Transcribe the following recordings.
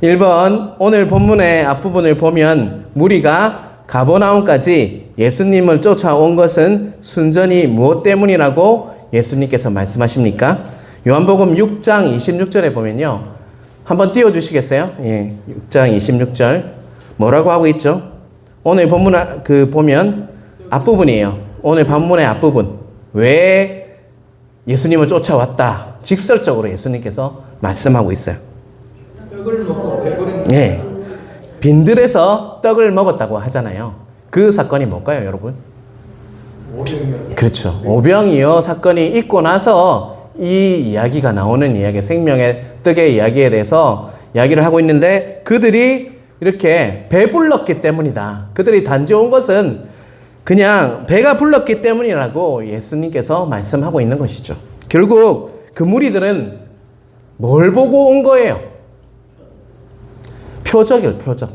1번 오늘 본문의 앞부분을 보면 무리가 가버나움까지 예수님을 쫓아온 것은 순전히 무엇 때문이라고 예수님께서 말씀하십니까? 요한복음 6장 26절에 보면요. 한번 띄워주시겠어요? 6장 26절 뭐라고 하고 있죠? 오늘 본문 보면 앞부분이에요. 오늘 본문의 앞부분. 왜 예수님을 쫓아왔다. 직설적으로 예수님께서 말씀하고 있어요. 떡을 먹고 배부른 예. 빈들에서 떡을 먹었다고 하잖아요. 그 사건이 뭘까요, 여러분? 오병이었죠. 그렇죠. 오병이어 사건이 있고 나서 이 이야기가 나오는 이야기, 생명의 떡의 이야기에 대해서 이야기를 하고 있는데 그들이 이렇게 배불렀기 때문이다. 그들이 단지 온 것은 그냥 배가 불렀기 때문이라고 예수님께서 말씀하고 있는 것이죠. 결국 그 무리들은 뭘 보고 온 거예요? 표적이에요, 표적.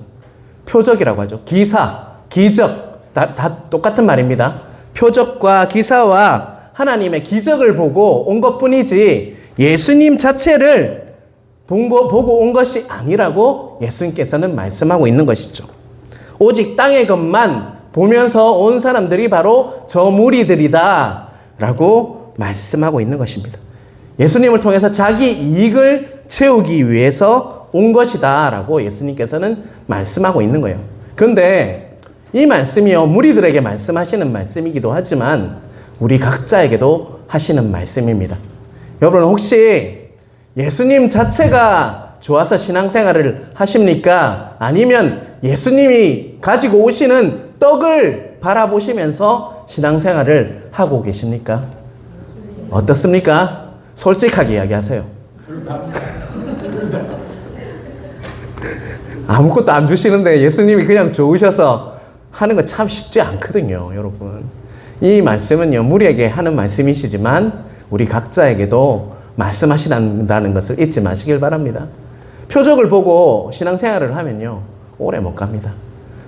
표적이라고 하죠. 기사, 기적. 다 똑같은 말입니다. 표적과 기사와 하나님의 기적을 보고 온 것 뿐이지 예수님 자체를 보고 온 것이 아니라고 예수님께서는 말씀하고 있는 것이죠. 오직 땅의 것만 보면서 온 사람들이 바로 저 무리들이다 라고 말씀하고 있는 것입니다. 예수님을 통해서 자기 이익을 채우기 위해서 온 것이다 라고 예수님께서는 말씀하고 있는 거예요. 그런데 이 말씀이요, 무리들에게 말씀하시는 말씀이기도 하지만 우리 각자에게도 하시는 말씀입니다. 여러분 혹시 예수님 자체가 좋아서 신앙생활을 하십니까? 아니면 예수님이 가지고 오시는 떡을 바라보시면서 신앙생활을 하고 계십니까? 어떻습니까? 솔직하게 이야기하세요. 아무것도 안 주시는데 예수님이 그냥 좋으셔서 하는 거 참 쉽지 않거든요, 여러분. 이 말씀은요, 무리에게 하는 말씀이시지만 우리 각자에게도 말씀하신다는 것을 잊지 마시길 바랍니다. 표적을 보고 신앙생활을 하면요, 오래 못 갑니다.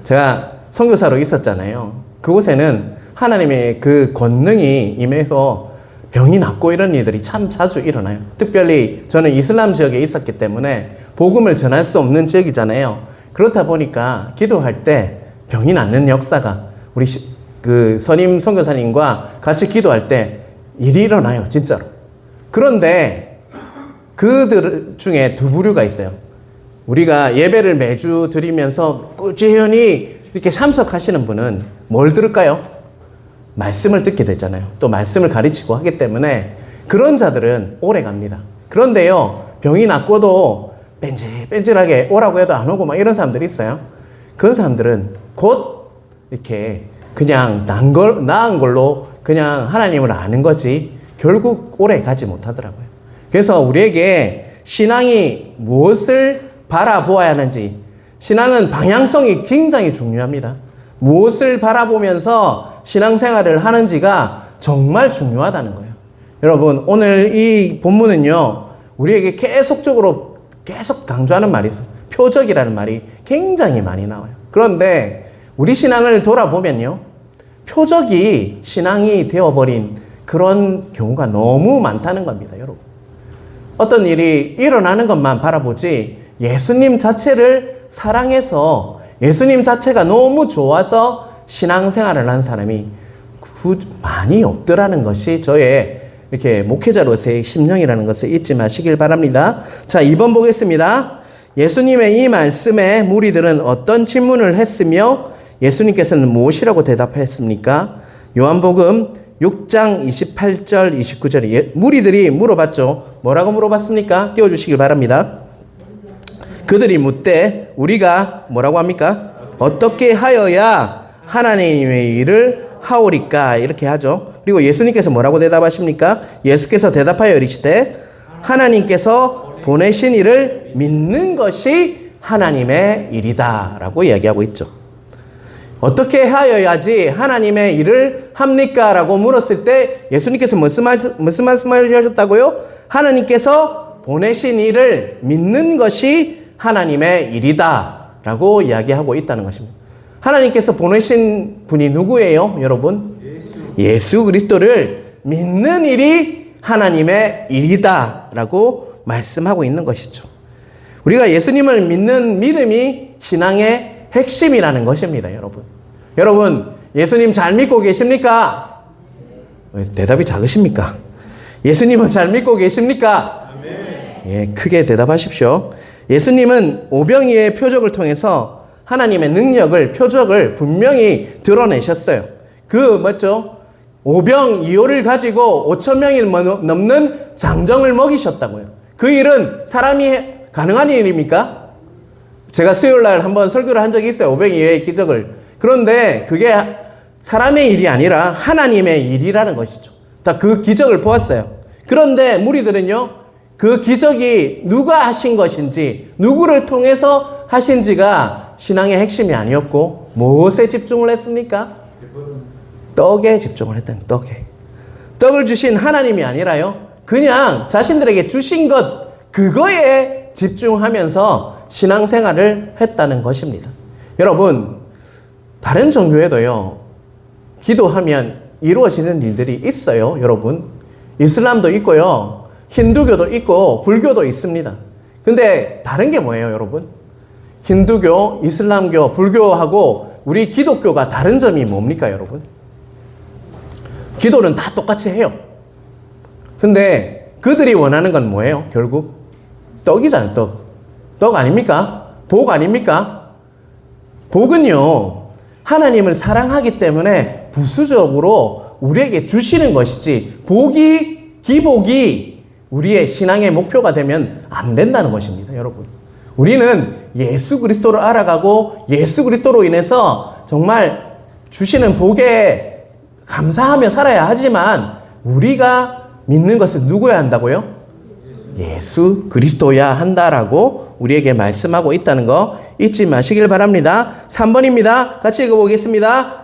제가 선교사로 있었잖아요. 그곳에는 하나님의 그 권능이 임해서 병이 낫고 이런 일들이 참 자주 일어나요. 특별히 저는 이슬람 지역에 있었기 때문에 복음을 전할 수 없는 지역이잖아요. 그렇다 보니까 기도할 때 병이 낫는 역사가 우리 그 선임 선교사님과 같이 기도할 때 일이 일어나요, 진짜로. 그런데 그들 중에 두 부류가 있어요. 우리가 예배를 매주 드리면서 꾸준히 이렇게 참석하시는 분은 뭘 들을까요? 말씀을 듣게 되잖아요. 또 말씀을 가르치고 하기 때문에 그런 자들은 오래 갑니다. 그런데요, 병이 낫고도 뺀질뺀질하게 오라고 해도 안 오고 막 이런 사람들이 있어요. 그런 사람들은 곧 이렇게 그냥 나은 걸로 그냥 하나님을 아는 거지 결국 오래 가지 못하더라고요. 그래서 우리에게 신앙이 무엇을 바라보아야 하는지, 신앙은 방향성이 굉장히 중요합니다. 무엇을 바라보면서 신앙생활을 하는지가 정말 중요하다는 거예요. 여러분, 오늘 이 본문은요, 우리에게 계속적으로 계속 강조하는 말이 있어요. 표적이라는 말이 굉장히 많이 나와요. 그런데 우리 신앙을 돌아보면요, 표적이 신앙이 되어버린 그런 경우가 너무 많다는 겁니다, 여러분. 어떤 일이 일어나는 것만 바라보지 예수님 자체를 사랑해서 예수님 자체가 너무 좋아서 신앙생활을 한 사람이 많이 없더라는 것이 저의 이렇게 목회자로서의 심령이라는 것을 잊지 마시길 바랍니다. 자, 2번 보겠습니다. 예수님의 이 말씀에 무리들은 어떤 질문을 했으며 예수님께서는 무엇이라고 대답했습니까? 요한복음 6장 28절 29절에 무리들이 물어봤죠. 뭐라고 물어봤습니까? 띄워주시길 바랍니다. 그들이 묻되 우리가 뭐라고 합니까? 어떻게 하여야 하나님의 일을 하오리까? 이렇게 하죠. 그리고 예수님께서 뭐라고 대답하십니까? 예수께서 대답하여 이르시되 하나님께서 보내신 이를 믿는 것이 하나님의 일이다 라고 이야기하고 있죠. 어떻게 하여야지 하나님의 일을 합니까? 라고 물었을 때 예수님께서 무슨 말씀을 하셨다고요? 하나님께서 보내신 이를 믿는 것이 하나님의 일이다 라고 이야기하고 있다는 것입니다. 하나님께서 보내신 분이 누구예요, 여러분? 예수 그리스도를 믿는 일이 하나님의 일이다 라고 말씀하고 있는 것이죠. 우리가 예수님을 믿는 믿음이 신앙의 핵심이라는 것입니다, 여러분. 여러분, 예수님 잘 믿고 계십니까? 왜 대답이 작으십니까? 예수님은 잘 믿고 계십니까? 예, 크게 대답하십시오. 예수님은 오병이의 표적을 통해서 하나님의 능력을, 표적을 분명히 드러내셨어요. 뭐죠? 오병이어를 가지고 5,000명이 넘는 장정을 먹이셨다고요. 그 일은 사람이 가능한 일입니까? 제가 수요일날 한번 설교를 한 적이 있어요. 오병이어의 기적을. 그런데 그게 사람의 일이 아니라 하나님의 일이라는 것이죠. 다 그 기적을 보았어요. 그런데 무리들은요, 그 기적이 누가 하신 것인지, 누구를 통해서 하신지가 신앙의 핵심이 아니었고, 무엇에 집중을 했습니까? 떡에 집중을 했다는, 떡에. 떡을 주신 하나님이 아니라요, 그냥 자신들에게 주신 것, 그거에 집중하면서 신앙생활을 했다는 것입니다. 여러분, 다른 종교에도요, 기도하면 이루어지는 일들이 있어요, 여러분. 이슬람도 있고요, 힌두교도 있고, 불교도 있습니다. 근데 다른 게 뭐예요, 여러분? 힌두교, 이슬람교, 불교하고 우리 기독교가 다른 점이 뭡니까, 여러분? 기도는 다 똑같이 해요. 근데 그들이 원하는 건 뭐예요, 결국? 떡이잖아요, 떡. 떡 아닙니까? 복 아닙니까? 복은요, 하나님을 사랑하기 때문에 부수적으로 우리에게 주시는 것이지, 기복이 우리의 신앙의 목표가 되면 안 된다는 것입니다, 여러분. 우리는 예수 그리스도를 알아가고 예수 그리스도로 인해서 정말 주시는 복에 감사하며 살아야 하지만, 우리가 믿는 것은 누구야 한다고요? 예수 그리스도야 한다라고 우리에게 말씀하고 있다는 거 잊지 마시길 바랍니다. 3번입니다. 같이 읽어보겠습니다.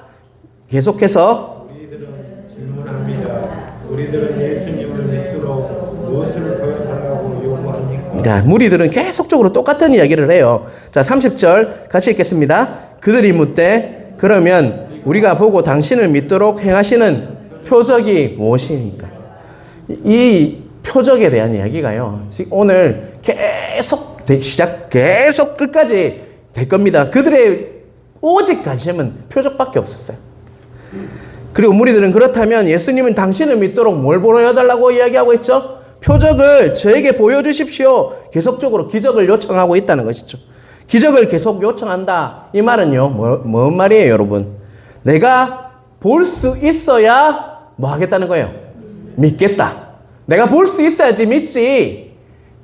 계속해서 우리들은 질문합니다. 우리들은 예수님을 믿도록 무엇을 보여달라고 요구합니까? 자, 무리들은 계속적으로 똑같은 이야기를 해요. 자, 30절 같이 읽겠습니다. 그들이 묻되 그러면 우리가 보고 당신을 믿도록 행하시는 표적이 무엇입니까? 이 표적에 대한 이야기가요, 오늘 계속 계속 끝까지 될 겁니다. 그들의 오직 관심은 표적밖에 없었어요. 그리고 무리들은 그렇다면 예수님은 당신을 믿도록 뭘 보여달라고 이야기하고 있죠? 표적을 저에게 보여주십시오. 계속적으로 기적을 요청하고 있다는 것이죠. 기적을 계속 요청한다. 이 말은요, 뭔 말이에요, 여러분? 내가 볼 수 있어야 뭐 하겠다는 거예요? 믿겠다. 내가 볼 수 있어야지 믿지.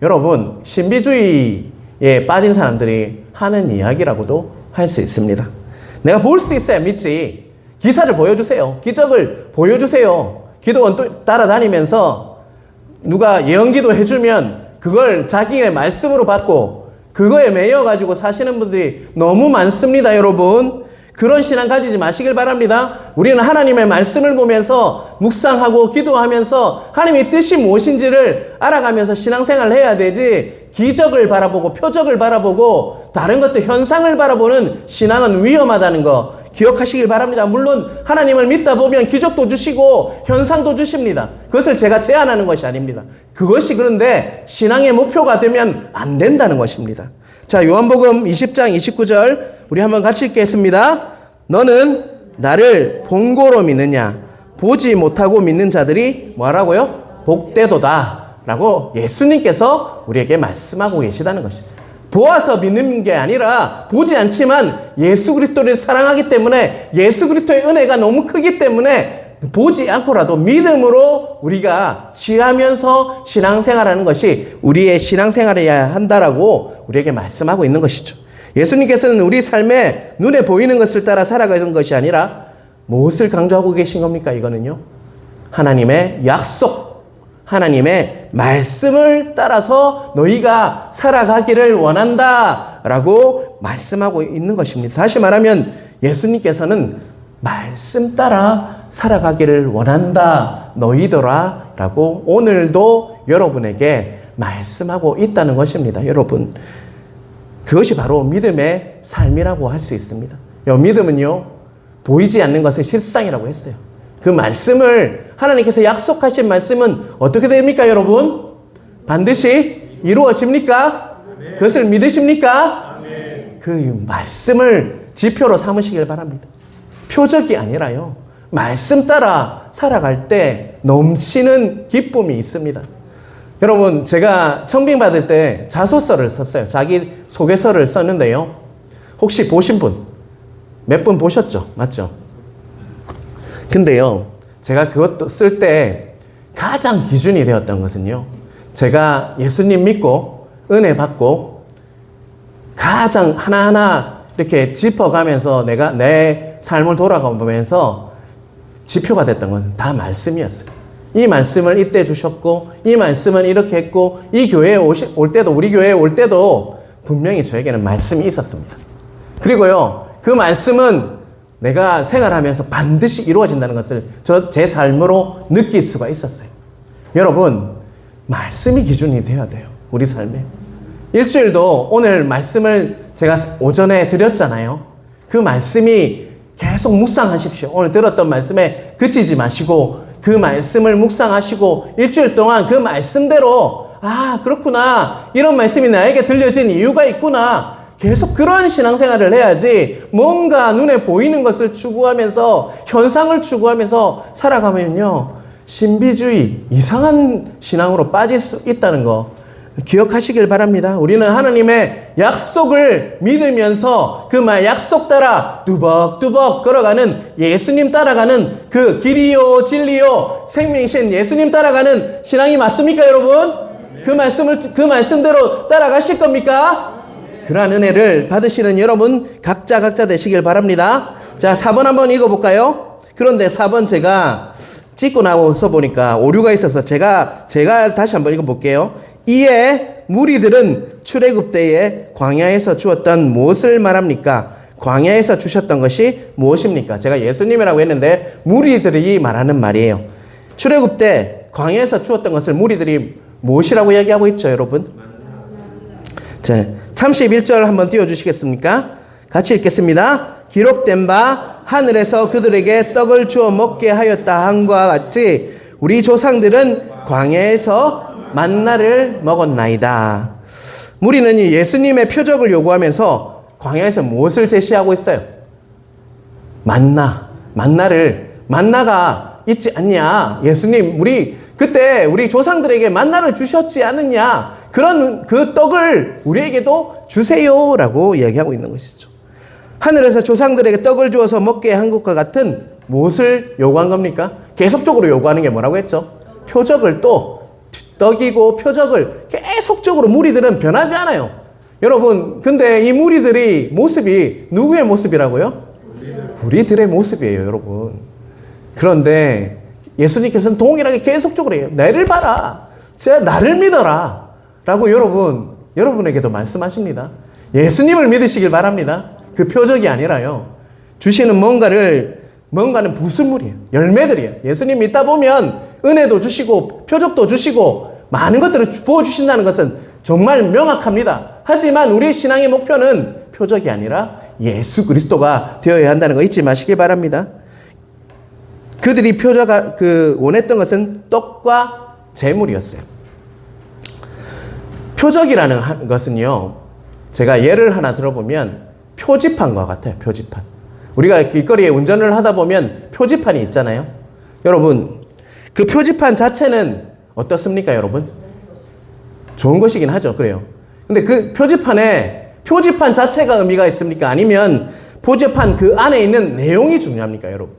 여러분, 신비주의에 빠진 사람들이 하는 이야기라고도 할 수 있습니다. 내가 볼 수 있어야 믿지. 기사를 보여주세요. 기적을 보여주세요. 기도원 또 따라다니면서 누가 예언기도 해주면 그걸 자기의 말씀으로 받고 그거에 매여가지고 사시는 분들이 너무 많습니다, 여러분. 그런 신앙 가지지 마시길 바랍니다. 우리는 하나님의 말씀을 보면서 묵상하고 기도하면서 하나님의 뜻이 무엇인지를 알아가면서 신앙생활을 해야 되지, 기적을 바라보고 표적을 바라보고 다른 것들 현상을 바라보는 신앙은 위험하다는 거 기억하시길 바랍니다. 물론 하나님을 믿다 보면 기적도 주시고 현상도 주십니다. 그것을 제가 제안하는 것이 아닙니다. 그것이 그런데 신앙의 목표가 되면 안 된다는 것입니다. 자, 요한복음 20장 29절 우리 한번 같이 읽겠습니다. 너는 나를 본고로 믿느냐? 보지 못하고 믿는 자들이 뭐라고요? 복되도다 라고 예수님께서 우리에게 말씀하고 계시다는 것입니다. 보아서 믿는 게 아니라 보지 않지만 예수 그리스도를 사랑하기 때문에 예수 그리스도의 은혜가 너무 크기 때문에 보지 않고라도 믿음으로 우리가 취하면서 신앙생활하는 것이 우리의 신앙생활이어야 한다라고 우리에게 말씀하고 있는 것이죠. 예수님께서는 우리 삶에 눈에 보이는 것을 따라 살아가는 것이 아니라 무엇을 강조하고 계신 겁니까? 이거는요, 하나님의 약속, 하나님의 말씀을 따라서 너희가 살아가기를 원한다 라고 말씀하고 있는 것입니다. 다시 말하면 예수님께서는 말씀 따라 살아가기를 원한다 너희들아 라고 오늘도 여러분에게 말씀하고 있다는 것입니다. 여러분, 그것이 바로 믿음의 삶이라고 할 수 있습니다. 믿음은요, 보이지 않는 것은 실상이라고 했어요. 그 말씀을 하나님께서 약속하신 말씀은 어떻게 됩니까, 여러분? 반드시 이루어집니까? 그것을 믿으십니까? 그 말씀을 지표로 삼으시길 바랍니다. 표적이 아니라요. 말씀 따라 살아갈 때 넘치는 기쁨이 있습니다. 여러분, 제가 청빙 받을 때 자소서를 썼어요. 자기 소개서를 썼는데요. 혹시 보신 분? 몇 분 보셨죠? 맞죠? 근데요, 제가 그것도 쓸 때 가장 기준이 되었던 것은요, 제가 예수님 믿고 은혜 받고 가장 하나하나 이렇게 짚어가면서 내가 내 삶을 돌아가보면서 지표가 됐던 건 다 말씀이었어요. 이 말씀을 이때 주셨고, 이 말씀은 이렇게 했고, 이 교회에 올 때도, 우리 교회에 올 때도 분명히 저에게는 말씀이 있었습니다. 그리고요, 그 말씀은 내가 생활하면서 반드시 이루어진다는 것을 제 삶으로 느낄 수가 있었어요. 여러분, 말씀이 기준이 되어야 돼요. 우리 삶에. 일주일도 오늘 말씀을 제가 오전에 드렸잖아요. 그 말씀이 계속 묵상하십시오. 오늘 들었던 말씀에 그치지 마시고 그 말씀을 묵상하시고 일주일 동안 그 말씀대로 아, 그렇구나. 이런 말씀이 나에게 들려진 이유가 있구나. 계속 그런 신앙생활을 해야지 뭔가 눈에 보이는 것을 추구하면서 현상을 추구하면서 살아가면요. 신비주의, 이상한 신앙으로 빠질 수 있다는 거 기억하시길 바랍니다. 우리는 하나님의 약속을 믿으면서 그 약속 따라 뚜벅뚜벅 걸어가는 예수님 따라가는 그 길이요 진리요 생명이신 예수님 따라가는 신앙이 맞습니까, 여러분? 그 말씀대로 따라가실 겁니까? 그러한 은혜를 받으시는 여러분 각자 되시길 바랍니다. 자, 4번 한번 읽어볼까요? 그런데 4번 제가 찍고 나와서 보니까 오류가 있어서 제가 다시 한번 읽어볼게요. 이에 무리들은 출애굽 때에 광야에서 주었던 무엇을 말합니까? 광야에서 주셨던 것이 무엇입니까? 제가 예수님이라고 했는데 무리들이 말하는 말이에요. 출애굽 때 광야에서 주었던 것을 무리들이 무엇이라고 얘기하고 있죠, 여러분? 자, 31절 한번 띄워주시겠습니까? 같이 읽겠습니다. 기록된 바 하늘에서 그들에게 떡을 주어 먹게 하였다 함과 같이 우리 조상들은 광야에서 만나를 먹었나이다. 무리는 예수님의 표적을 요구하면서 광야에서 무엇을 제시하고 있어요? 만나가 있지 않냐? 예수님, 그때 우리 조상들에게 만나를 주셨지 않느냐? 그런 그 떡을 우리에게도 주세요라고 이야기하고 있는 것이죠. 하늘에서 조상들에게 떡을 주어서 먹게 한 것과 같은 무엇을 요구한 겁니까? 계속적으로 요구하는 게 뭐라고 했죠? 표적을 또 떡이고 표적을 계속적으로 무리들은 변하지 않아요. 여러분, 근데 이 무리들의 모습이 누구의 모습이라고요? 우리들의 모습이에요, 여러분. 그런데 예수님께서는 동일하게 계속적으로 해요. 나를 봐라. 나를 믿어라. 라고 여러분에게도 말씀하십니다. 예수님을 믿으시길 바랍니다. 그 표적이 아니라요. 주시는 뭔가는 부수물이에요. 열매들이에요. 예수님 믿다 보면 은혜도 주시고 표적도 주시고 많은 것들을 부어주신다는 것은 정말 명확합니다. 하지만 우리의 신앙의 목표는 표적이 아니라 예수 그리스도가 되어야 한다는 거 잊지 마시기 바랍니다. 그들이 원했던 것은 떡과 재물이었어요. 표적이라는 것은요, 제가 예를 하나 들어보면 표지판과 같아요. 표지판. 우리가 길거리에 운전을 하다 보면 표지판이 있잖아요. 여러분, 그 표지판 자체는 어떻습니까, 여러분? 좋은 것이긴 하죠. 그래요. 근데 그 표지판 자체가 의미가 있습니까? 아니면 표지판 그 안에 있는 내용이 중요합니까, 여러분?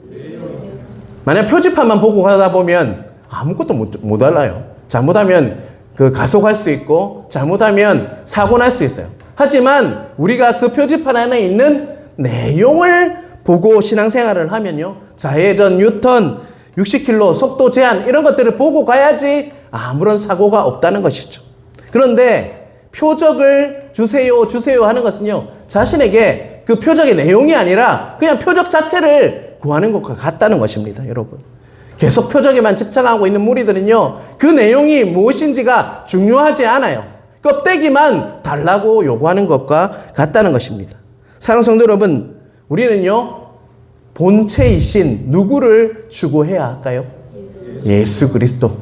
만약 표지판만 보고 가다 보면 아무것도 못 알아요. 잘못하면 가속할 수 있고, 잘못하면 사고 날 수 있어요. 하지만 우리가 그 표지판 안에 있는 내용을 보고 신앙생활을 하면요, 좌회전, 유턴, 60km 속도 제한 이런 것들을 보고 가야지 아무런 사고가 없다는 것이죠. 그런데 표적을 주세요 하는 것은요, 자신에게 그 표적의 내용이 아니라 그냥 표적 자체를 구하는 것과 같다는 것입니다, 여러분. 계속 표적에만 집착하고 있는 무리들은요, 그 내용이 무엇인지가 중요하지 않아요. 껍데기만 달라고 요구하는 것과 같다는 것입니다. 사랑하는 성도 여러분, 우리는요, 본체이신 누구를 추구해야 할까요? 예수 그리스도.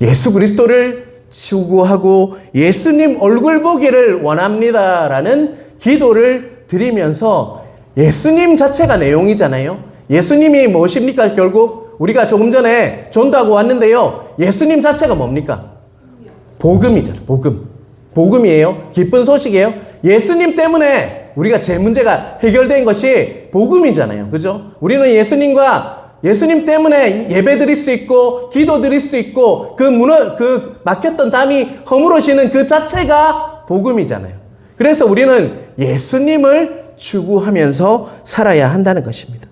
예수 그리스도를 추구하고 예수님 얼굴 보기를 원합니다라는 기도를 드리면서 예수님 자체가 내용이잖아요. 예수님이 무엇입니까? 결국 우리가 조금 전에 전도하고 왔는데요. 예수님 자체가 뭡니까? 복음이잖아요. 복음. 복음이에요. 기쁜 소식이에요. 예수님 때문에 우리가 제 문제가 해결된 것이 복음이잖아요. 그죠? 우리는 예수님 때문에 예배 드릴 수 있고, 기도 드릴 수 있고, 그 막혔던 담이 허물어지는 그 자체가 복음이잖아요. 그래서 우리는 예수님을 추구하면서 살아야 한다는 것입니다.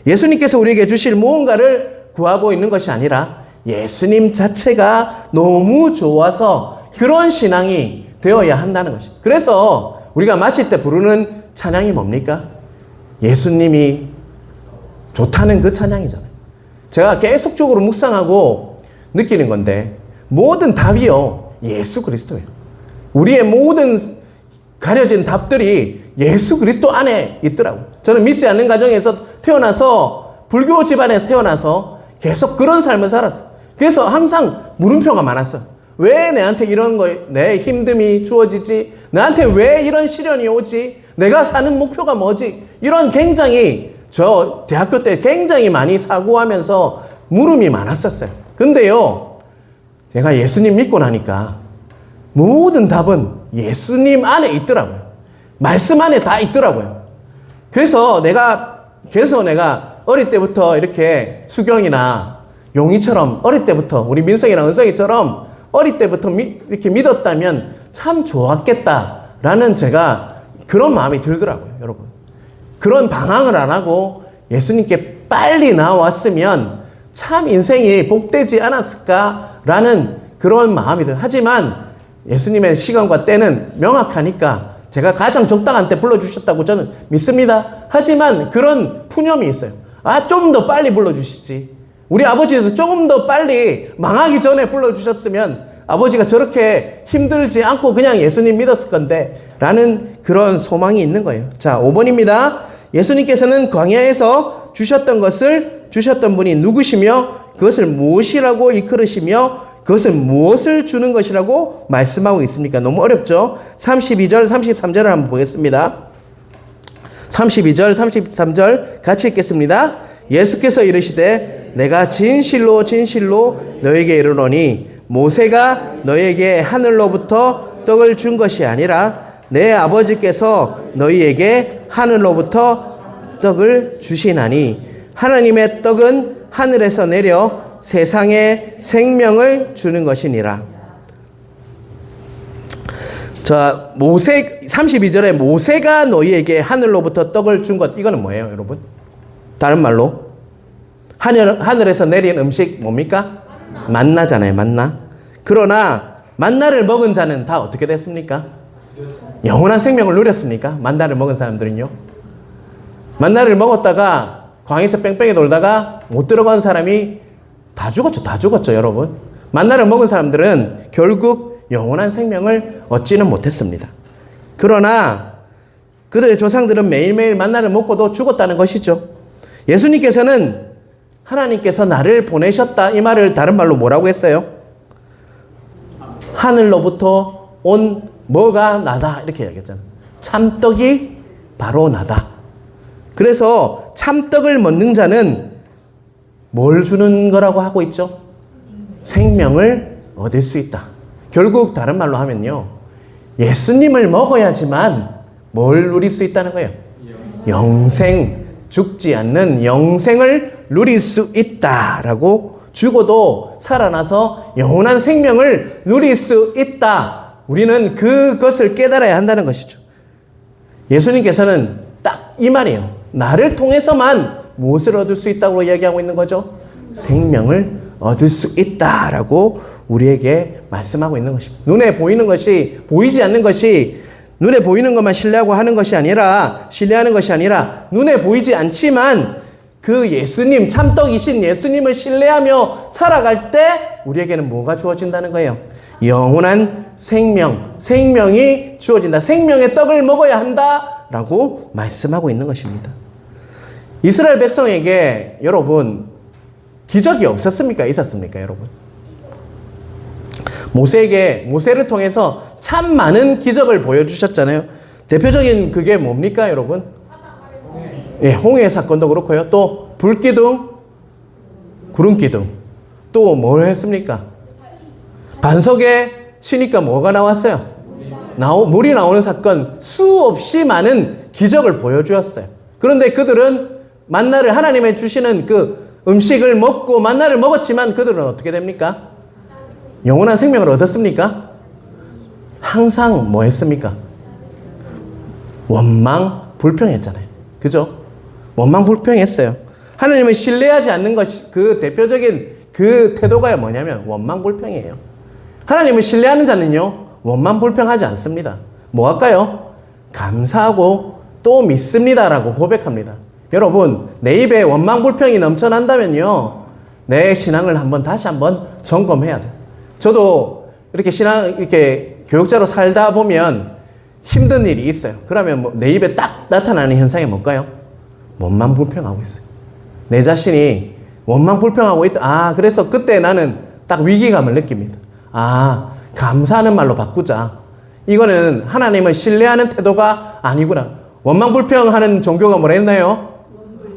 예수님께서 우리에게 주실 무언가를 구하고 있는 것이 아니라 예수님 자체가 너무 좋아서 그런 신앙이 되어야 한다는 것입니다. 그래서 우리가 마칠 때 부르는 찬양이 뭡니까? 예수님이 좋다는 그 찬양이잖아요. 제가 계속적으로 묵상하고 느끼는 건데 모든 답이요 예수 그리스도예요. 우리의 모든 가려진 답들이 예수 그리스도 안에 있더라고요. 저는 믿지 않는 가정에서 태어나서 불교 집안에서 태어나서 계속 그런 삶을 살았어요. 그래서 항상 물음표가 많았어요. 왜 내한테 이런 내 힘듦이 주어지지? 나한테 왜 이런 시련이 오지? 내가 사는 목표가 뭐지? 이런 굉장히 저 대학교 때 굉장히 많이 사고하면서 물음이 많았었어요. 근데요, 내가 예수님 믿고 나니까 모든 답은 예수님 안에 있더라고요. 말씀 안에 다 있더라고요. 그래서 내가 어릴 때부터 이렇게 수경이나 용이처럼 어릴 때부터 우리 민성이나 은성이처럼 어릴 때부터 이렇게 믿었다면 참 좋았겠다라는 제가 그런 마음이 들더라고요, 여러분. 그런 방황을 안 하고 예수님께 빨리 나왔으면 참 인생이 복되지 않았을까라는 그런 마음이 들어요. 하지만 예수님의 시간과 때는 명확하니까 제가 가장 적당한 때 불러주셨다고 저는 믿습니다. 하지만 그런 푸념이 있어요. 좀 더 빨리 불러주시지. 우리 아버지도 조금 더 빨리 망하기 전에 불러주셨으면 아버지가 저렇게 힘들지 않고 그냥 예수님 믿었을 건데 라는 그런 소망이 있는 거예요. 자, 5번입니다. 예수님께서는 광야에서 주셨던 분이 누구시며 그것을 무엇이라고 일컬으시며 그것은 무엇을 주는 것이라고 말씀하고 있습니까? 너무 어렵죠? 32절, 33절을 한번 보겠습니다. 32절, 33절 같이 읽겠습니다. 예수께서 이르시되 내가 진실로 진실로 너에게 이르노니 모세가 너에게 하늘로부터 떡을 준 것이 아니라 내 아버지께서 너희에게 하늘로부터 떡을 주시나니 하나님의 떡은 하늘에서 내려 세상에 생명을 주는 것이니라. 자, 32절에 모세가 너희에게 하늘로부터 떡을 준 것, 이거는 뭐예요, 여러분? 다른 말로 하늘에서 내린 음식 뭡니까? 만나잖아요, 만나. 그러나 만나를 먹은 자는 다 어떻게 됐습니까? 영원한 생명을 누렸습니까? 만나를 먹은 사람들은요. 만나를 먹었다가 광에서 뺑뺑이 돌다가 못 들어간 사람이 다 죽었죠, 여러분. 만나를 먹은 사람들은 결국 영원한 생명을 얻지는 못했습니다. 그러나 그들의 조상들은 매일매일 만나를 먹고도 죽었다는 것이죠. 예수님께서는 하나님께서 나를 보내셨다, 이 말을 다른 말로 뭐라고 했어요? 하늘로부터 온 뭐가 나다, 이렇게 얘기했잖아요. 참떡이 바로 나다. 그래서 참떡을 먹는 자는 뭘 주는 거라고 하고 있죠? 생명을 얻을 수 있다. 결국 다른 말로 하면요, 예수님을 먹어야지만 뭘 누릴 수 있다는 거예요? 영생, 죽지 않는 영생을 누릴 수 있다라고, 죽어도 살아나서 영원한 생명을 누릴 수 있다. 우리는 그것을 깨달아야 한다는 것이죠. 예수님께서는 딱 이 말이에요. 나를 통해서만 무엇을 얻을 수 있다고 이야기하고 있는 거죠? 생명을 얻을 수 있다라고 우리에게 말씀하고 있는 것입니다. 눈에 보이는 것이, 보이지 않는 것이, 눈에 보이는 것만 신뢰하는 것이 아니라 눈에 보이지 않지만 그 예수님, 참떡이신 예수님을 신뢰하며 살아갈 때 우리에게는 뭐가 주어진다는 거예요? 영원한 생명이 주어진다. 생명의 떡을 먹어야 한다라고 말씀하고 있는 것입니다. 이스라엘 백성에게 여러분 기적이 없었습니까? 있었습니까, 여러분? 모세를 통해서 참 많은 기적을 보여주셨잖아요. 대표적인 그게 뭡니까, 여러분? 예, 홍해 사건도 그렇고요. 또 불기둥, 구름기둥. 또 뭘 했습니까? 반석에 치니까 뭐가 나왔어요? 물이 나오는 사건, 수없이 많은 기적을 보여주었어요. 그런데 그들은 만나를 하나님의 주시는 그 음식을 먹고 만나를 먹었지만 그들은 어떻게 됩니까? 영원한 생명을 얻었습니까? 항상 뭐 했습니까? 원망 불평했잖아요. 그죠? 원망 불평했어요. 하나님을 신뢰하지 않는 것이 그 대표적인 그 태도가 뭐냐면 원망 불평이에요. 하나님을 신뢰하는 자는요, 원망 불평하지 않습니다. 뭐 할까요? 감사하고 또 믿습니다라고 고백합니다. 여러분, 내 입에 원망 불평이 넘쳐난다면요, 내 신앙을 다시 한번 점검해야 돼요. 저도 이렇게 교육자로 살다 보면 힘든 일이 있어요. 그러면 내 입에 딱 나타나는 현상이 뭘까요? 원망 불평하고 있어요. 내 자신이 원망 불평하고 있다. 그래서 그때 나는 딱 위기감을 느낍니다. 감사하는 말로 바꾸자. 이거는 하나님을 신뢰하는 태도가 아니구나. 원망 불평하는 종교가 뭐라 했나요?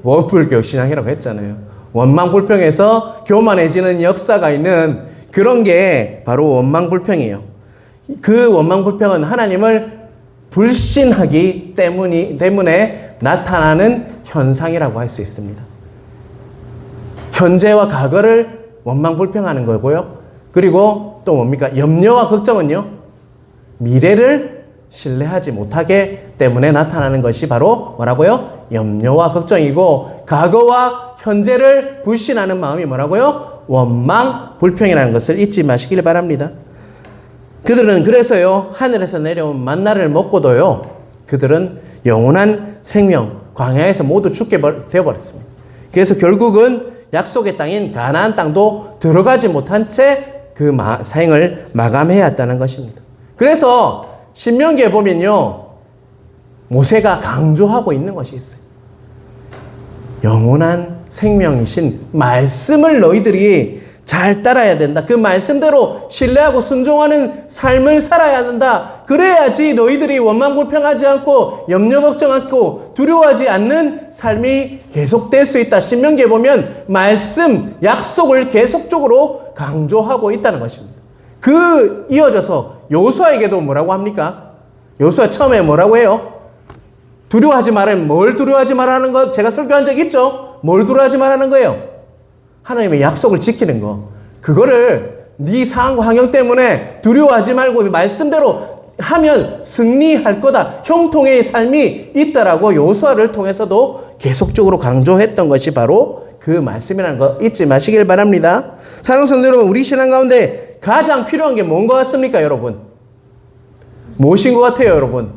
원불교 신앙이라고 했잖아요. 원망 불평에서 교만해지는 역사가 있는 그런 게 바로 원망 불평이에요. 그 원망 불평은 하나님을 불신하기 때문에 나타나는 현상이라고 할 수 있습니다. 현재와 과거를 원망 불평하는 거고요. 그리고 또 뭡니까? 염려와 걱정은요, 미래를 신뢰하지 못하기 때문에 나타나는 것이 바로 뭐라고요? 염려와 걱정이고, 과거와 현재를 불신하는 마음이 뭐라고요? 원망 불평이라는 것을 잊지 마시길 바랍니다. 그들은 그래서요, 하늘에서 내려온 만나를 먹고도요, 그들은 영원한 생명, 광야에서 모두 죽게 되어버렸습니다. 그래서 결국은 약속의 땅인 가나안 땅도 들어가지 못한 채 그 생을 마감해야 했다는 것입니다. 그래서 신명기에 보면요, 모세가 강조하고 있는 것이 있어요. 영원한 생명이신 말씀을 너희들이 잘 따라야 된다. 그 말씀대로 신뢰하고 순종하는 삶을 살아야 한다. 그래야지 너희들이 원망 불평하지 않고 염려 걱정 않고 두려워하지 않는 삶이 계속될 수 있다. 신명기에 보면 말씀, 약속을 계속적으로 강조하고 있다는 것입니다. 이어져서 여호수아에게도 뭐라고 합니까? 여호수아 처음에 뭐라고 해요? 두려워하지 말라는, 뭘 두려워하지 말라는 거 제가 설교한 적 있죠? 뭘 두려워하지 말라는 거예요? 하나님의 약속을 지키는 거. 그거를 네 상황과 환경 때문에 두려워하지 말고 말씀대로 하면 승리할 거다. 형통의 삶이 있다라고 여호수아를 통해서도 계속적으로 강조했던 것이 바로 그 말씀이라는 거 잊지 마시길 바랍니다. 사랑하는 성도 여러분, 우리 신앙 가운데 가장 필요한 게 뭔 것 같습니까, 여러분? 무엇인 것 같아요, 여러분?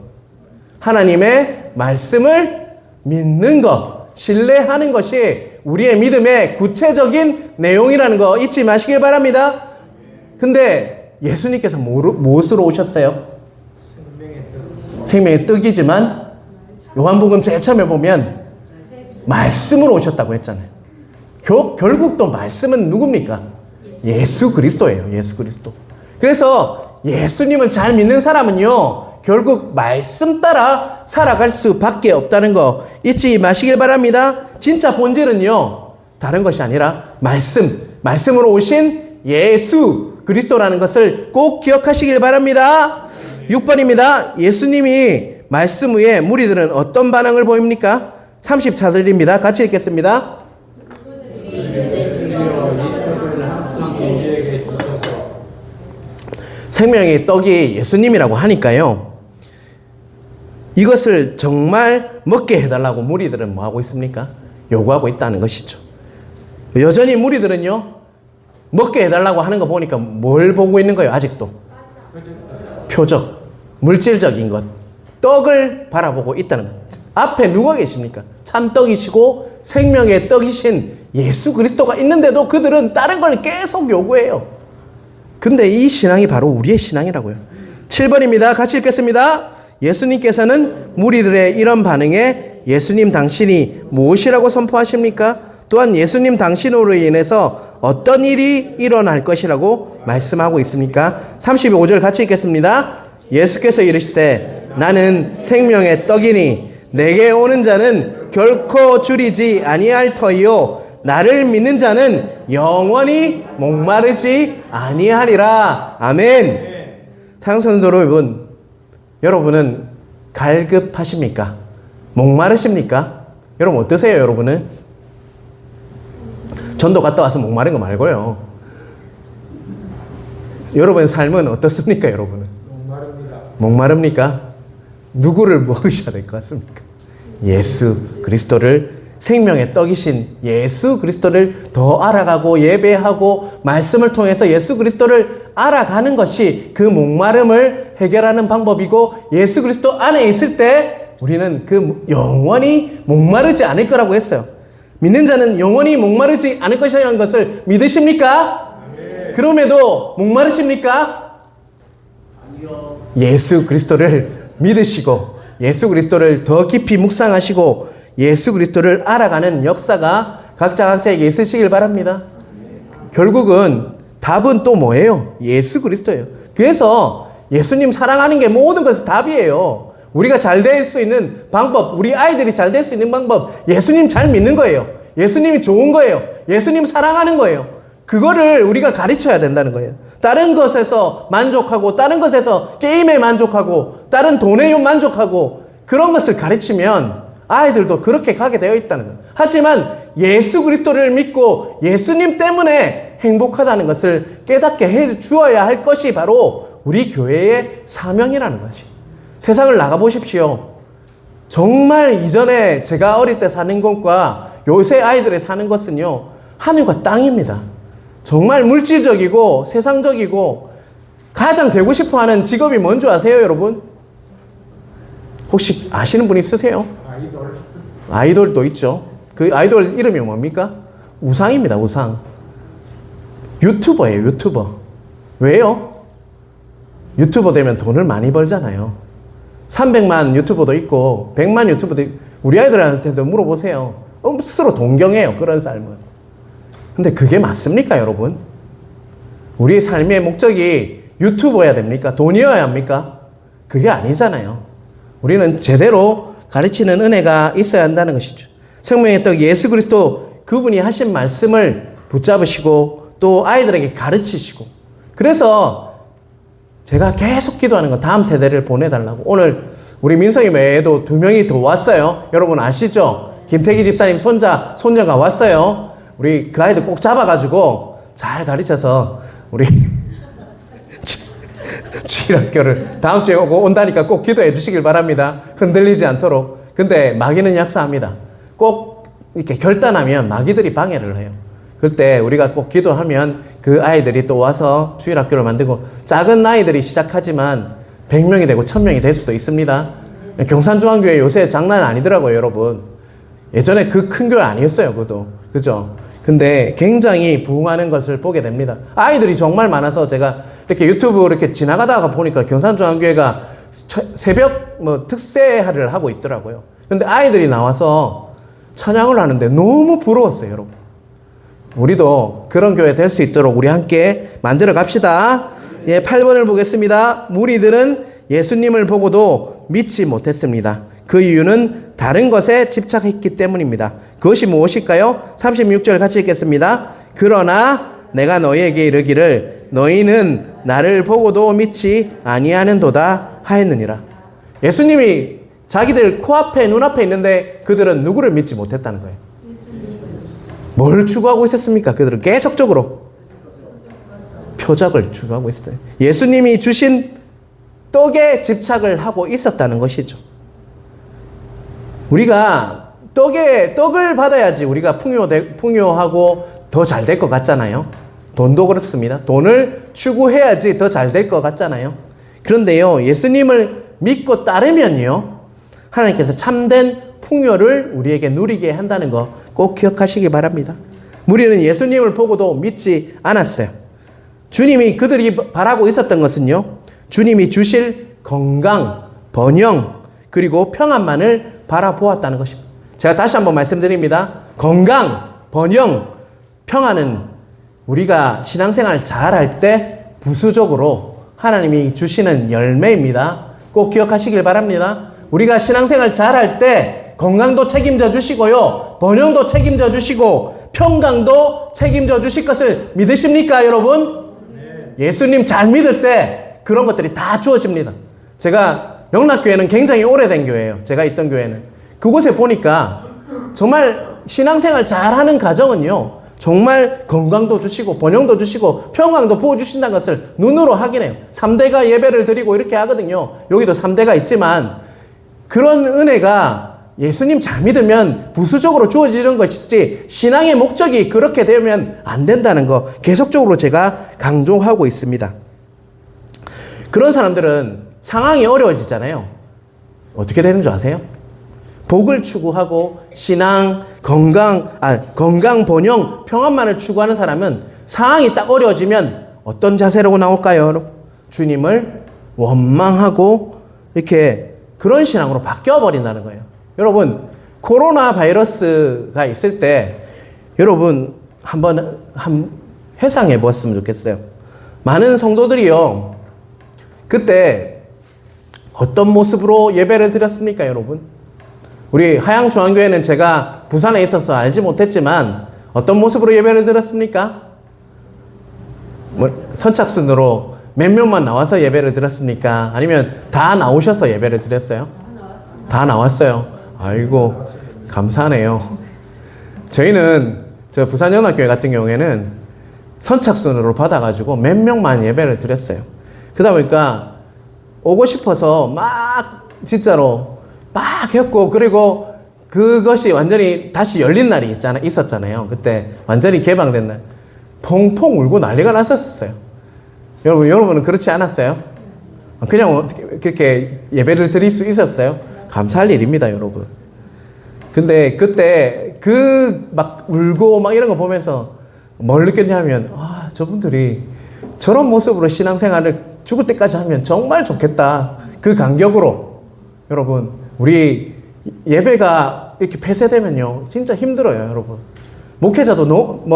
하나님의 말씀을 믿는 것, 신뢰하는 것이 우리의 믿음의 구체적인 내용이라는 거 잊지 마시길 바랍니다. 근데 예수님께서 무엇으로 오셨어요? 생명의 떡이지만 요한복음 제일 처음에 보면 말씀으로 오셨다고 했잖아요. 결국 또 말씀은 누굽니까? 예수 그리스도예요. 예수 그리스도. 그래서 예수님을 잘 믿는 사람은요, 결국 말씀 따라 살아갈 수밖에 없다는 거 잊지 마시길 바랍니다. 진짜 본질은요, 다른 것이 아니라 말씀으로 오신 예수 그리스도라는 것을 꼭 기억하시길 바랍니다. 6번입니다. 예수님이 말씀 후에 무리들은 어떤 반응을 보입니까? 30절입니다. 같이 읽겠습니다. 생명의 떡이 예수님이라고 하니까요, 이것을 정말 먹게 해달라고 무리들은 뭐 하고 있습니까? 요구하고 있다는 것이죠. 여전히 무리들은요, 먹게 해달라고 하는 거 보니까 뭘 보고 있는 거예요? 아직도 표적, 물질적인 것, 떡을 바라보고 있다는 것. 앞에 누가 계십니까? 참떡이시고 생명의 떡이신 예수 그리스도가 있는데도 그들은 다른 걸 계속 요구해요. 근데 이 신앙이 바로 우리의 신앙이라고요. 7번입니다. 같이 읽겠습니다. 예수님께서는 무리들의 이런 반응에 예수님 당신이 무엇이라고 선포하십니까? 또한 예수님 당신으로 인해서 어떤 일이 일어날 것이라고 말씀하고 있습니까? 35절 같이 읽겠습니다. 예수께서 이르시되 나는 생명의 떡이니 내게 오는 자는 결코 줄이지 아니할 터이요 나를 믿는 자는 영원히 목마르지 아니하리라. 아멘. 사랑하는 여러분, 여러분은 갈급하십니까? 목마르십니까? 여러분 어떠세요, 여러분은? 전도 갔다 와서 목마른 거 말고요. 여러분의 삶은 어떻습니까, 여러분은? 목마릅니까? 누구를 먹으셔야 될 것 같습니까? 예수 그리스도를, 생명의 떡이신 예수 그리스도를 더 알아가고 예배하고 말씀을 통해서 예수 그리스도를 알아가는 것이 그 목마름을 해결하는 방법이고, 예수 그리스도 안에 있을 때 우리는 그 영원히 목마르지 않을 거라고 했어요. 믿는 자는 영원히 목마르지 않을 것이라는 것을 믿으십니까? 네. 그럼에도 목마르십니까? 아니요. 예수 그리스도를 믿으시고 예수 그리스도를 더 깊이 묵상하시고 예수 그리스도를 알아가는 역사가 각자에게 있으시길 바랍니다. 결국은 답은 또 뭐예요? 예수 그리스도예요. 그래서 예수님 사랑하는 게 모든 것은 답이에요. 우리가 잘 될 수 있는 방법, 우리 아이들이 잘 될 수 있는 방법, 예수님 잘 믿는 거예요. 예수님이 좋은 거예요. 예수님 사랑하는 거예요. 그거를 우리가 가르쳐야 된다는 거예요. 다른 것에서 만족하고, 다른 것에서 게임에 만족하고, 다른 돈에 만족하고, 그런 것을 가르치면 아이들도 그렇게 가게 되어 있다는 거예요. 하지만 예수 그리스도를 믿고 예수님 때문에 행복하다는 것을 깨닫게 해 주어야 할 것이 바로 우리 교회의 사명이라는 거지. 세상을 나가보십시오. 정말 이전에 제가 어릴 때 사는 것과 요새 아이들이 사는 것은요, 하늘과 땅입니다. 정말 물질적이고 세상적이고 가장 되고 싶어 하는 직업이 뭔지 아세요, 여러분? 혹시 아시는 분 있으세요? 아이돌도 있죠. 그 아이돌 이름이 뭡니까? 우상입니다, 우상. 유튜버예요, 유튜버. 왜요? 유튜버 되면 돈을 많이 벌잖아요. 300만 유튜버도 있고 100만 유튜버도 있고, 우리 아이들한테도 물어보세요. 스스로 동경해요, 그런 삶은. 근데 그게 맞습니까, 여러분? 우리의 삶의 목적이 유튜버여야 됩니까? 돈이어야 합니까? 그게 아니잖아요. 우리는 제대로 가르치는 은혜가 있어야 한다는 것이죠. 생명의 떡 예수 그리스도, 그분이 하신 말씀을 붙잡으시고 또 아이들에게 가르치시고, 그래서 제가 계속 기도하는 건 다음 세대를 보내달라고. 오늘 우리 민성이 외에도 2명이 더 왔어요. 여러분 아시죠? 김태기 집사님 손녀가 왔어요. 우리 그 아이들 꼭 잡아가지고 잘 가르쳐서 우리 주일학교를 다음 주에 온다니까 꼭 기도해 주시길 바랍니다. 흔들리지 않도록. 근데 마귀는 약사합니다. 꼭 이렇게 결단하면 마귀들이 방해를 해요. 그때 우리가 꼭 기도하면 그 아이들이 또 와서 주일학교를 만들고, 작은 아이들이 시작하지만 100명이 되고 1000명이 될 수도 있습니다. 경산중앙교회 요새 장난 아니더라고요, 여러분. 예전에 그 큰 교회 아니었어요, 그것도. 그죠? 근데 굉장히 부흥하는 것을 보게 됩니다. 아이들이 정말 많아서 제가 이렇게 유튜브 이렇게 지나가다가 보니까 경산중앙교회가 새벽 특세를 하고 있더라고요. 근데 아이들이 나와서 찬양을 하는데 너무 부러웠어요, 여러분. 우리도 그런 교회 될 수 있도록 우리 함께 만들어 갑시다. 예, 8번을 보겠습니다. 무리들은 예수님을 보고도 믿지 못했습니다. 그 이유는 다른 것에 집착했기 때문입니다. 그것이 무엇일까요? 36절 같이 읽겠습니다. 그러나 내가 너희에게 이르기를 너희는 나를 보고도 믿지 아니하는도다 하였느니라. 예수님이 자기들 코앞에 눈앞에 있는데 그들은 누구를 믿지 못했다는 거예요. 뭘 추구하고 있었습니까? 그들은 계속적으로 표적을 추구하고 있었어요. 예수님이 주신 떡에 집착을 하고 있었다는 것이죠. 우리가 떡을 받아야지 우리가 풍요하고 더 잘 될 것 같잖아요. 돈도 그렇습니다. 돈을 추구해야지 더 잘 될 것 같잖아요. 그런데요, 예수님을 믿고 따르면요, 하나님께서 참된 풍요를 우리에게 누리게 한다는 거 꼭 기억하시기 바랍니다. 무리는 예수님을 보고도 믿지 않았어요. 주님이 그들이 바라고 있었던 것은요, 주님이 주실 건강, 번영, 그리고 평안만을 바라보았다는 것입니다. 제가 다시 한번 말씀드립니다. 건강, 번영, 평안은 우리가 신앙생활 잘할 때 부수적으로 하나님이 주시는 열매입니다. 꼭 기억하시길 바랍니다. 우리가 신앙생활 잘할 때 건강도 책임져 주시고요. 번영도 책임져 주시고 평강도 책임져 주실 것을 믿으십니까, 여러분? 예수님 잘 믿을 때 그런 것들이 다 주어집니다. 제가 영락교회는 굉장히 오래된 교회예요. 제가 있던 교회는. 그곳에 보니까 정말 신앙생활 잘하는 가정은요, 정말 건강도 주시고 번영도 주시고 평강도 부어주신다는 것을 눈으로 확인해요. 3대가 예배를 드리고 이렇게 하거든요. 여기도 3대가 있지만 그런 은혜가 예수님 잘 믿으면 부수적으로 주어지는 것이지 신앙의 목적이 그렇게 되면 안 된다는 거 계속적으로 제가 강조하고 있습니다. 그런 사람들은 상황이 어려워지잖아요. 어떻게 되는 줄 아세요? 복을 추구하고 신앙, 건강, 번영, 평안만을 추구하는 사람은 상황이 딱 어려워지면 어떤 자세로 나올까요? 주님을 원망하고 이렇게 그런 신앙으로 바뀌어버린다는 거예요. 여러분, 코로나 바이러스가 있을 때 여러분 한번 회상해 보았으면 좋겠어요. 많은 성도들이요, 그때 어떤 모습으로 예배를 드렸습니까, 여러분? 우리 하양중앙교회는 제가 부산에 있어서 알지 못했지만 어떤 모습으로 예배를 드렸습니까? 선착순으로 몇 명만 나와서 예배를 드렸습니까? 아니면 다 나오셔서 예배를 드렸어요? 다 나왔어요. 아이고, 감사하네요. 저희는 저 부산연합교회 같은 경우에는 선착순으로 받아가지고 몇 명만 예배를 드렸어요. 그러다 보니까 오고 싶어서 막 진짜로 막 했고, 그리고 그것이 완전히 다시 열린 날이 있었잖아요. 그때 완전히 개방된 날. 펑펑 울고 난리가 났었어요. 여러분은 그렇지 않았어요? 그냥 그렇게 예배를 드릴 수 있었어요? 감사할 일입니다, 여러분. 근데 그때 막 울고 막 이런 거 보면서 뭘 느꼈냐면, 저분들이 저런 모습으로 신앙생활을 죽을 때까지 하면 정말 좋겠다. 그 간격으로. 여러분, 우리 예배가 이렇게 폐쇄되면요, 진짜 힘들어요, 여러분. 목회자도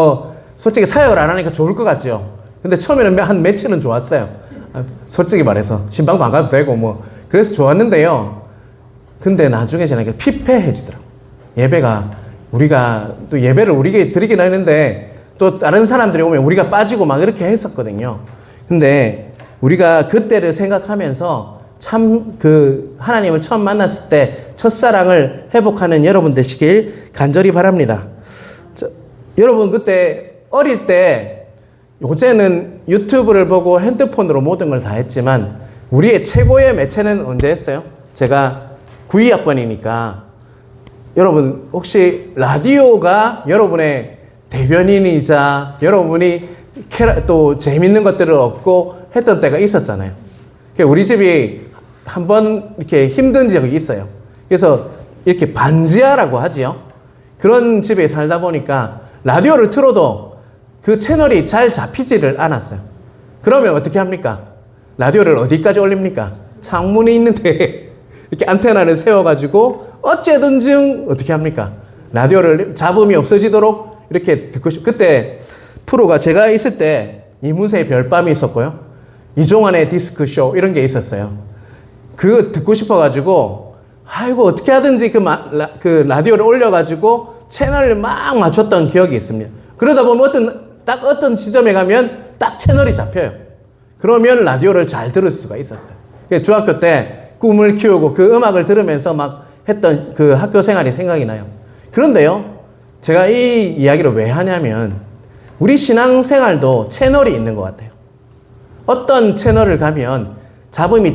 솔직히 사역을 안 하니까 좋을 것 같죠? 근데 처음에는 한 며칠은 좋았어요. 솔직히 말해서. 신방도 안 가도 되고 그래서 좋았는데요. 근데 나중에 지나니까 피폐해지더라고요. 예배가, 우리가 또 예배를 우리가 드리긴 하는데 또 다른 사람들이 오면 우리가 빠지고 막 이렇게 했었거든요. 근데 우리가 그때를 생각하면서 참 하나님을 처음 만났을 때 첫사랑을 회복하는 여러분 되시길 간절히 바랍니다. 여러분, 그때 어릴 때, 요새는 유튜브를 보고 핸드폰으로 모든 걸 다 했지만 우리의 최고의 매체는 언제였어요? 제가 92학번이니까 여러분, 혹시 라디오가 여러분의 대변인이자 여러분이 또 재밌는 것들을 얻고 했던 때가 있었잖아요. 우리 집이 한번 이렇게 힘든 적이 있어요. 그래서 이렇게 반지하라고 하지요. 그런 집에 살다 보니까 라디오를 틀어도 그 채널이 잘 잡히지를 않았어요. 그러면 어떻게 합니까? 라디오를 어디까지 올립니까? 창문이 있는데 이렇게 안테나를 세워가지고 어쨌든지 어떻게 합니까? 라디오를 잡음이 없어지도록 이렇게 듣고 그때 프로가 제가 있을 때 이문세의 별밤이 있었고요. 이종환의 디스크쇼 이런 게 있었어요. 그거 듣고 싶어가지고 아이고 어떻게 하든지 그 라디오를 올려가지고 채널을 막 맞췄던 기억이 있습니다. 그러다 보면 어떤 지점에 가면 딱 채널이 잡혀요. 그러면 라디오를 잘 들을 수가 있었어요. 중학교 때 꿈을 키우고 그 음악을 들으면서 막 했던 그 학교 생활이 생각이 나요. 그런데요, 제가 이 이야기를 왜 하냐면 우리 신앙생활도 채널이 있는 것 같아요. 어떤 채널을 가면 잡음이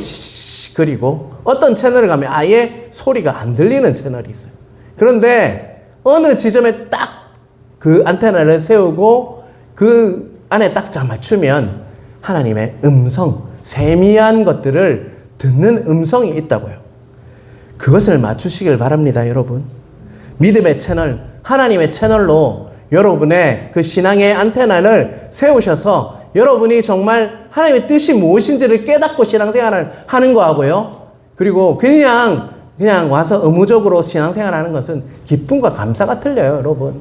그리고 어떤 채널을 가면 아예 소리가 안 들리는 채널이 있어요. 그런데 어느 지점에 딱 그 안테나를 세우고 그 안에 딱 맞추면 하나님의 음성, 세미한 것들을 듣는 음성이 있다고요. 그것을 맞추시길 바랍니다, 여러분. 믿음의 채널, 하나님의 채널로 여러분의 그 신앙의 안테나를 세우셔서 여러분이 정말 하나님의 뜻이 무엇인지를 깨닫고 신앙생활을 하는 거하고요. 그리고 그냥 와서 의무적으로 신앙생활을 하는 것은 기쁨과 감사가 틀려요, 여러분.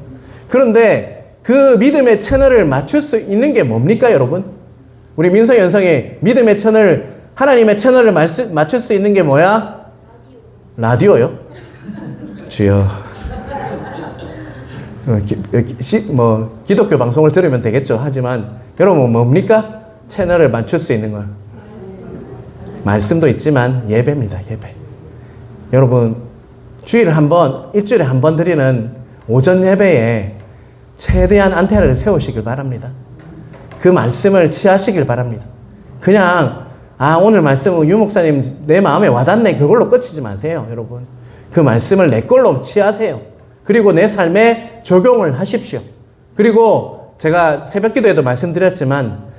그런데 그 믿음의 채널을 맞출 수 있는 게 뭡니까, 여러분? 우리 민서 연성의 믿음의 채널, 하나님의 채널을 맞출 수 있는 게 뭐야? 라디오요? 주여. 기독교 방송을 들으면 되겠죠. 하지만 여러분 뭡니까? 채널을 맞출 수 있는 건 말씀도 있지만 예배입니다. 예배. 여러분 일주일에 한 번 드리는 오전 예배에 최대한 안테나를 세우시길 바랍니다. 그 말씀을 취하시길 바랍니다. 그냥 오늘 말씀은 유 목사님 내 마음에 와닿네 그걸로 끝이지 마세요. 여러분 그 말씀을 내 걸로 취하세요. 그리고 내 삶에 적용을 하십시오. 그리고 제가 새벽기도에도 말씀드렸지만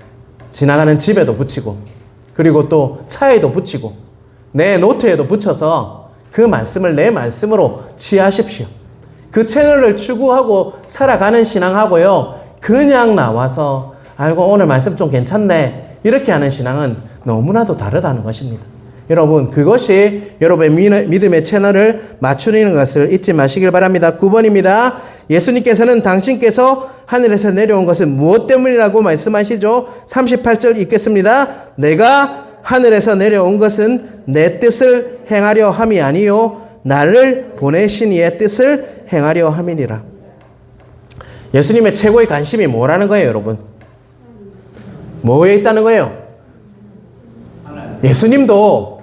지나가는 집에도 붙이고 그리고 또 차에도 붙이고 내 노트에도 붙여서 그 말씀을 내 말씀으로 취하십시오. 그 채널을 추구하고 살아가는 신앙하고요 그냥 나와서 아이고 오늘 말씀 좀 괜찮네 이렇게 하는 신앙은 너무나도 다르다는 것입니다. 여러분 그것이 여러분의 믿음의 채널을 맞추는 것을 잊지 마시길 바랍니다. 9번입니다. 예수님께서는 당신께서 하늘에서 내려온 것은 무엇 때문이라고 말씀하시죠? 38절 읽겠습니다. 내가 하늘에서 내려온 것은 내 뜻을 행하려 함이 아니요 나를 보내신 이의 뜻을 행하려 함이니라. 예수님의 최고의 관심이 뭐라는 거예요, 여러분? 뭐에 있다는 거예요? 예수님도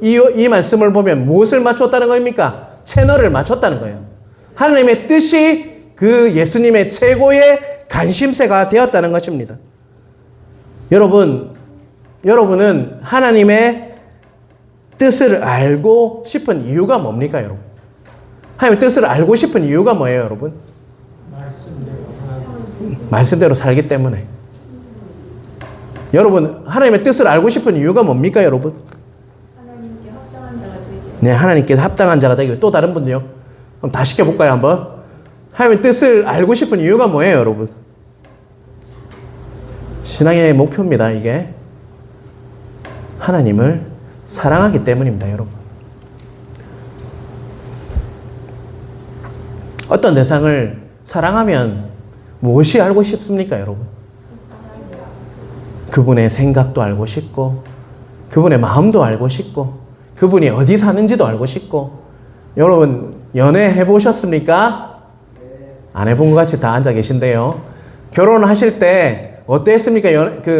이 말씀을 보면 무엇을 맞췄다는 겁니까? 채널을 맞췄다는 거예요. 하나님의 뜻이 그 예수님의 최고의 관심사가 되었다는 것입니다. 여러분은 하나님의 뜻을 알고 싶은 이유가 뭡니까, 여러분? 하나님의 뜻을 알고 싶은 이유가 뭐예요, 여러분? 말씀대로 살기 때문에. 여러분, 하나님의 뜻을 알고 싶은 이유가 뭡니까, 여러분? 하나님께 합당한 자가 되기. 네, 하나님께 합당한 자가 되기. 또 다른 분들요? 그럼 다 시켜볼까요, 한번? 하나님의 뜻을 알고 싶은 이유가 뭐예요, 여러분? 신앙의 목표입니다, 이게. 하나님을 사랑하기 때문입니다, 여러분. 어떤 대상을 사랑하면 무엇이 알고 싶습니까, 여러분? 그분의 생각도 알고 싶고, 그분의 마음도 알고 싶고, 그분이 어디 사는지도 알고 싶고. 여러분, 연애 해보셨습니까? 안 해본 것 같이 다 앉아 계신데요. 결혼하실 때 어땠습니까?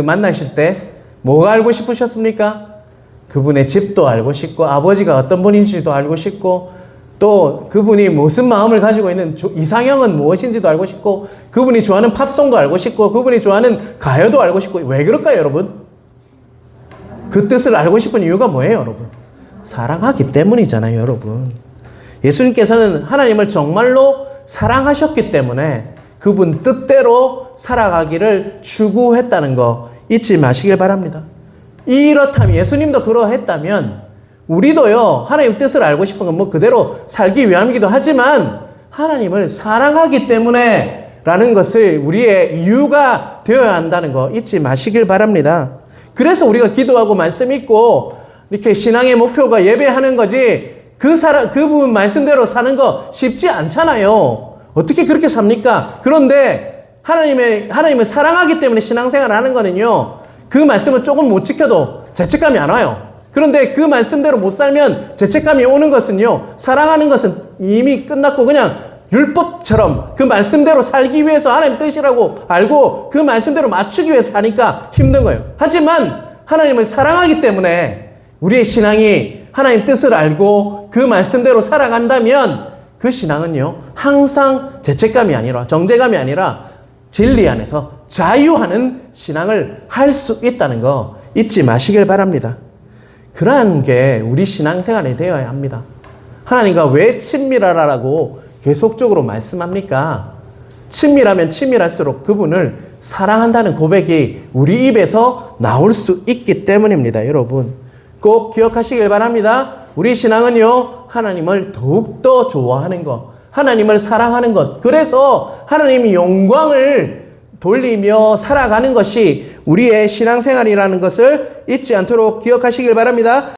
만나실 때 뭐가 알고 싶으셨습니까? 그분의 집도 알고 싶고, 아버지가 어떤 분인지도 알고 싶고, 또 그분이 무슨 마음을 가지고 있는 이상형은 무엇인지도 알고 싶고, 그분이 좋아하는 팝송도 알고 싶고, 그분이 좋아하는 가요도 알고 싶고. 왜 그럴까요, 여러분? 그 뜻을 알고 싶은 이유가 뭐예요, 여러분? 사랑하기 때문이잖아요, 여러분. 예수님께서는 하나님을 정말로 사랑하셨기 때문에 그분 뜻대로 살아가기를 추구했다는 거 잊지 마시길 바랍니다. 이렇다면, 예수님도 그러했다면 우리도요, 하나님 뜻을 알고 싶은 건 그대로 살기 위함이기도 하지만 하나님을 사랑하기 때문에 라는 것을 우리의 이유가 되어야 한다는 거 잊지 마시길 바랍니다. 그래서 우리가 기도하고 말씀 읽고 이렇게 신앙의 목표가 예배하는 거지, 그분 말씀대로 사는 거 쉽지 않잖아요. 어떻게 그렇게 삽니까? 그런데 하나님을 사랑하기 때문에 신앙생활을 하는 거는요, 그 말씀을 조금 못 지켜도 죄책감이 안 와요. 그런데 그 말씀대로 못 살면 죄책감이 오는 것은요, 사랑하는 것은 이미 끝났고 그냥 율법처럼 그 말씀대로 살기 위해서 하나님 뜻이라고 알고 그 말씀대로 맞추기 위해서 사니까 힘든 거예요. 하지만 하나님을 사랑하기 때문에 우리의 신앙이 하나님 뜻을 알고 그 말씀대로 살아간다면 그 신앙은요, 항상 죄책감이 아니라, 정죄감이 아니라 진리 안에서 자유하는 신앙을 할 수 있다는 거 잊지 마시길 바랍니다. 그러한 게 우리 신앙생활이 되어야 합니다. 하나님과 왜 친밀하라고 계속적으로 말씀합니까? 친밀하면 친밀할수록 그분을 사랑한다는 고백이 우리 입에서 나올 수 있기 때문입니다, 여러분. 꼭 기억하시길 바랍니다. 우리 신앙은요, 하나님을 더욱더 좋아하는 것, 하나님을 사랑하는 것, 그래서 하나님이 영광을 돌리며 살아가는 것이 우리의 신앙생활이라는 것을 잊지 않도록 기억하시길 바랍니다.